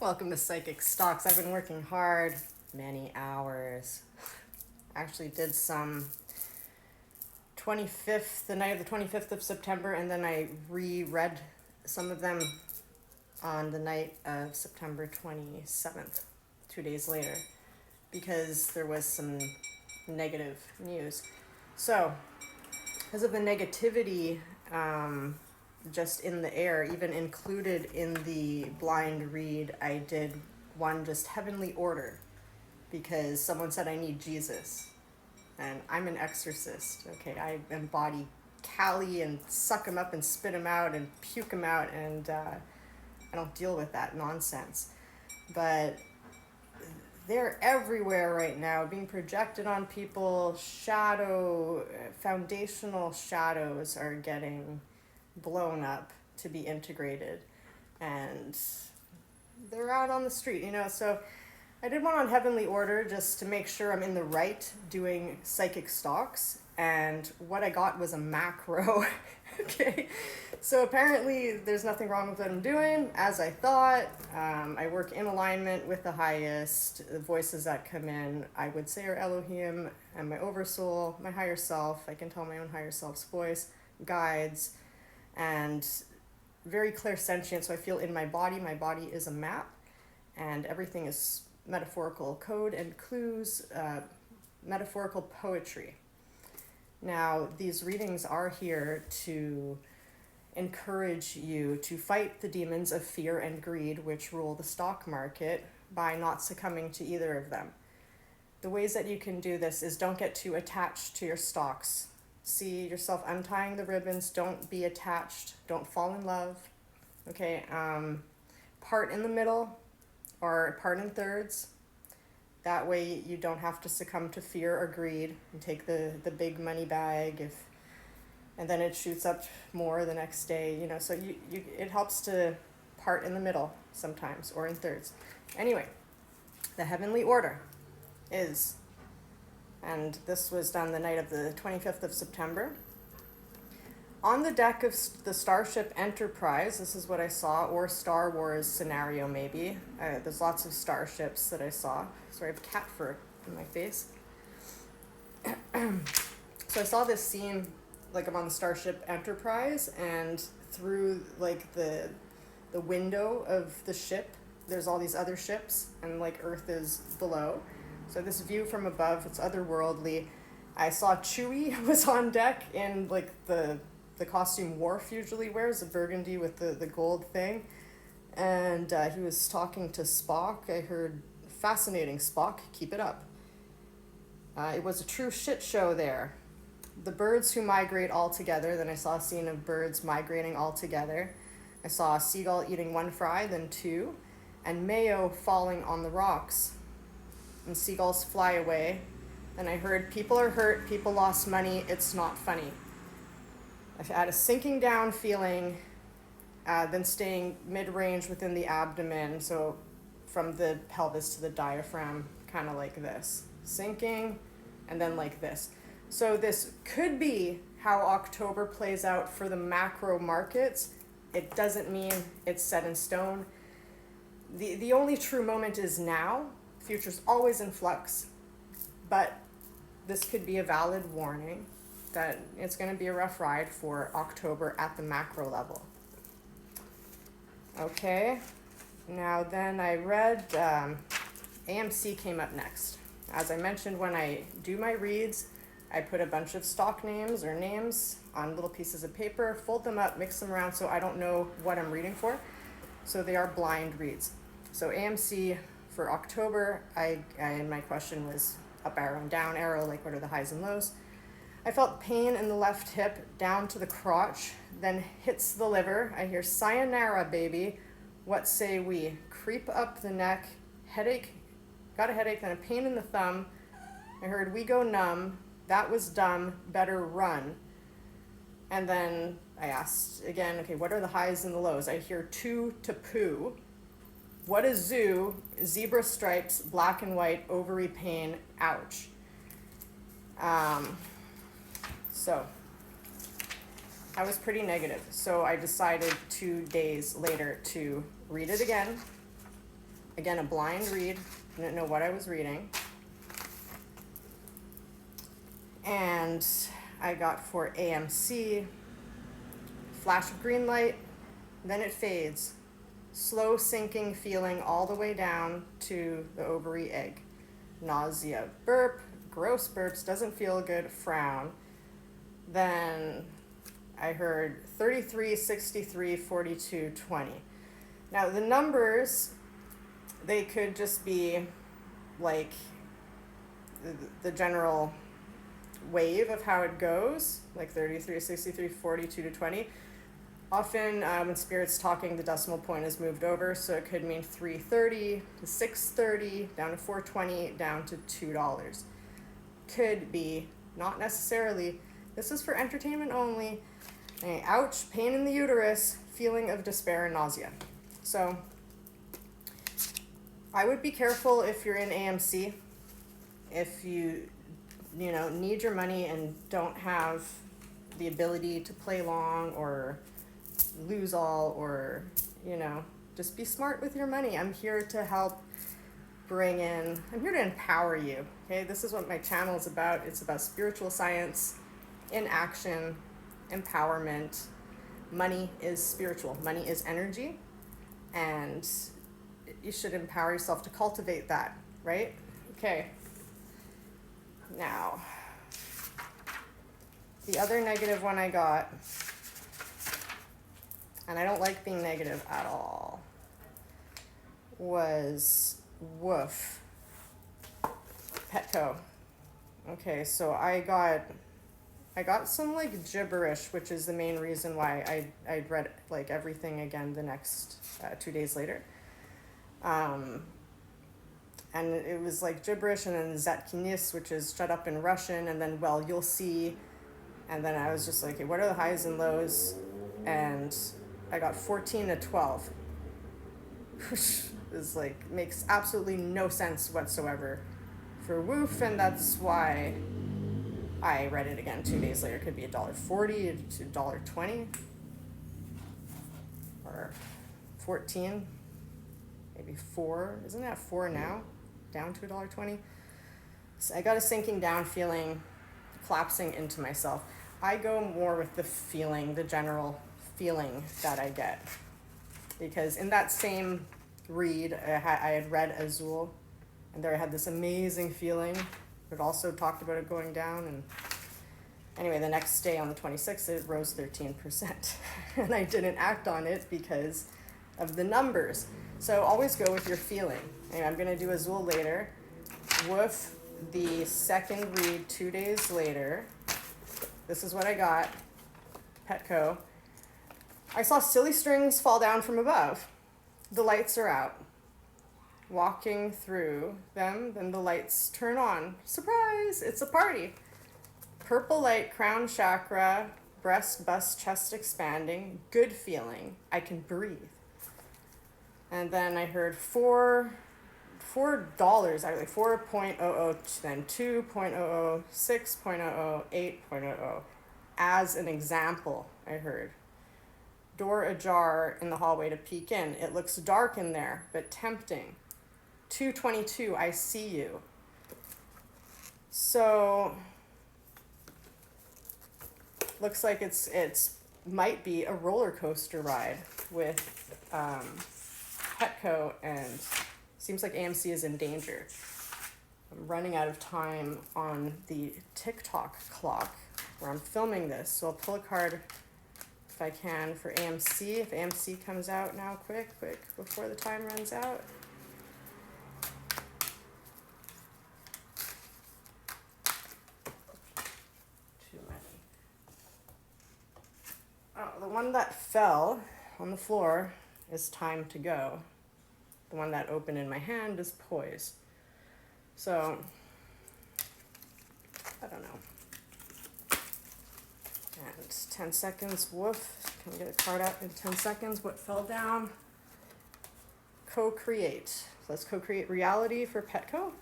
Welcome to Psychic Stocks. I've been working hard, many hours. Actually did some 25th, the night of the 25th of September, and then I reread some of them on the night of September 27th, 2 days later, because there was some negative news. So, because of the negativity just in the air, even included in the blind read, I did one just heavenly order because someone said I need Jesus. And I'm an exorcist, okay? I embody Kali and suck him up and spit him out and puke him out, and I don't deal with that nonsense. But they're everywhere right now, being projected on people. Foundational shadows are getting blown up to be integrated, and they're out on the street, so I did one on heavenly order just to make sure I'm in the right doing psychic stocks, and what I got was a macro. Okay, so apparently there's nothing wrong with what I'm doing, as I thought. I work in alignment with the highest. The voices that come in, I would say, are Elohim and my oversoul, my higher self. I can tell my own higher self's voice, guides, and very clairsentient. So I feel in my body is a map, and everything is metaphorical code and clues, metaphorical poetry. Now, these readings are here to encourage you to fight the demons of fear and greed which rule the stock market by not succumbing to either of them. The ways that you can do this is don't get too attached to your stocks. See yourself untying the ribbons. Don't be attached. Don't fall in love. Okay, part in the middle or part in thirds. That way you don't have to succumb to fear or greed and take the big money bag and then it shoots up more the next day. So it helps to part in the middle sometimes or in thirds. Anyway, the heavenly order is, and this was done the night of the 25th of September. On the deck of the Starship Enterprise, this is what I saw, or Star Wars scenario maybe. There's lots of starships that I saw. Sorry, I have cat fur in my face. So I saw this scene, like I'm on the Starship Enterprise, and through like the window of the ship, there's all these other ships, and like Earth is below. So this view from above, it's otherworldly. I saw Chewie was on deck in like the costume Worf usually wears, the burgundy with the gold thing. And he was talking to Spock. I heard, fascinating, Spock, keep it up. It was a true shit show there. The birds who migrate all together. Then I saw a scene of birds migrating all together. I saw a seagull eating one fry, then two, and mayo falling on the rocks. And seagulls fly away. Then I heard, people are hurt, people lost money, it's not funny. I had a sinking down feeling, then staying mid-range within the abdomen, so from the pelvis to the diaphragm, kind of like this. Sinking, and then like this. So this could be how October plays out for the macro markets. It doesn't mean it's set in stone. The only true moment is now. Future's always in flux, but this could be a valid warning that it's going to be a rough ride for October at the macro level. Okay, now then I read AMC came up next. As I mentioned, when I do my reads, I put a bunch of stock names or names on little pieces of paper, fold them up, mix them around so I don't know what I'm reading for. So they are blind reads. So AMC for October, my question was up arrow and down arrow, like what are the highs and lows? I felt pain in the left hip down to the crotch, then hits the liver. I hear sayonara, baby. What say we? Creep up the neck, headache, got a headache, then a pain in the thumb. I heard we go numb. That was dumb, better run. And then I asked again, okay, what are the highs and the lows? I hear two to poo. What is zoo? Zebra stripes, black and white, ovary pain, ouch. So I was pretty negative. So I decided 2 days later to read it again Again, a blind read, didn't know what I was reading. And I got for AMC, flash of green light, then it fades. Slow sinking feeling all the way down to the ovary egg. Nausea, burp, gross burps, doesn't feel good, frown. Then I heard 33, 63, 42, 20. Now the numbers, they could just be like the general wave of how it goes, like 33, 63, 42 to 20. Often when Spirit's talking, the decimal point is moved over, so it could mean 330 to 630, down to 420, down to $2. Could be, not necessarily. This is for entertainment only. Ouch, pain in the uterus, feeling of despair and nausea. So I would be careful if you're in AMC. If you need your money and don't have the ability to play long or lose all, or just be smart with your money. I'm here to help I'm here to empower you. Okay, this is what my channel is about. It's about spiritual science in action, empowerment. Money is spiritual, money is energy, and you should empower yourself to cultivate that, right? Okay, now the other negative one I got, and I don't like being negative at all, was WOOF, Petco. Okay, so I got some like gibberish, which is the main reason why I read like everything again the next 2 days later. And it was like gibberish, and then Zatkinis, which is shut up in Russian, and then, well, you'll see. And then I was just like, okay, what are the highs and lows? And I got 14 to 12. Is like, makes absolutely no sense whatsoever for WOOF, and that's why I read it again 2 days later. It could be $1.40 to $1.20 or 14, maybe 4. Isn't that 4 now? Down to $1.20. So I got a sinking down feeling, collapsing into myself. I go more with the feeling, the general feeling that I get, because in that same read, I had read Azul, and there I had this amazing feeling. It also talked about it going down, and anyway, the next day on the 26th, it rose 13%, and I didn't act on it because of the numbers. So always go with your feeling. Anyway, I'm gonna do Azul later. WOOF, the second read 2 days later. This is what I got, Petco. I saw silly strings fall down from above. The lights are out. Walking through them, then the lights turn on. Surprise, it's a party. Purple light, crown chakra, breast, bust, chest expanding, good feeling. I can breathe. And then I heard $4, actually 4.00, then 2.00, 6.00, 8.00. As an example, I heard. Door ajar in the hallway to peek in. It looks dark in there, but tempting. 222, I see you. So, looks like it's might be a roller coaster ride with Petco, and seems like AMC is in danger. I'm running out of time on the TikTok clock where I'm filming this, so I'll pull a card if I can for AMC. If AMC comes out now, quick, before the time runs out. Too many. Oh, the one that fell on the floor is Time to Go. The one that opened in my hand is Poise. So, I don't know. And 10 seconds, WOOF. Can we get a card out in 10 seconds? What fell down? Co-create. So let's co-create reality for Petco.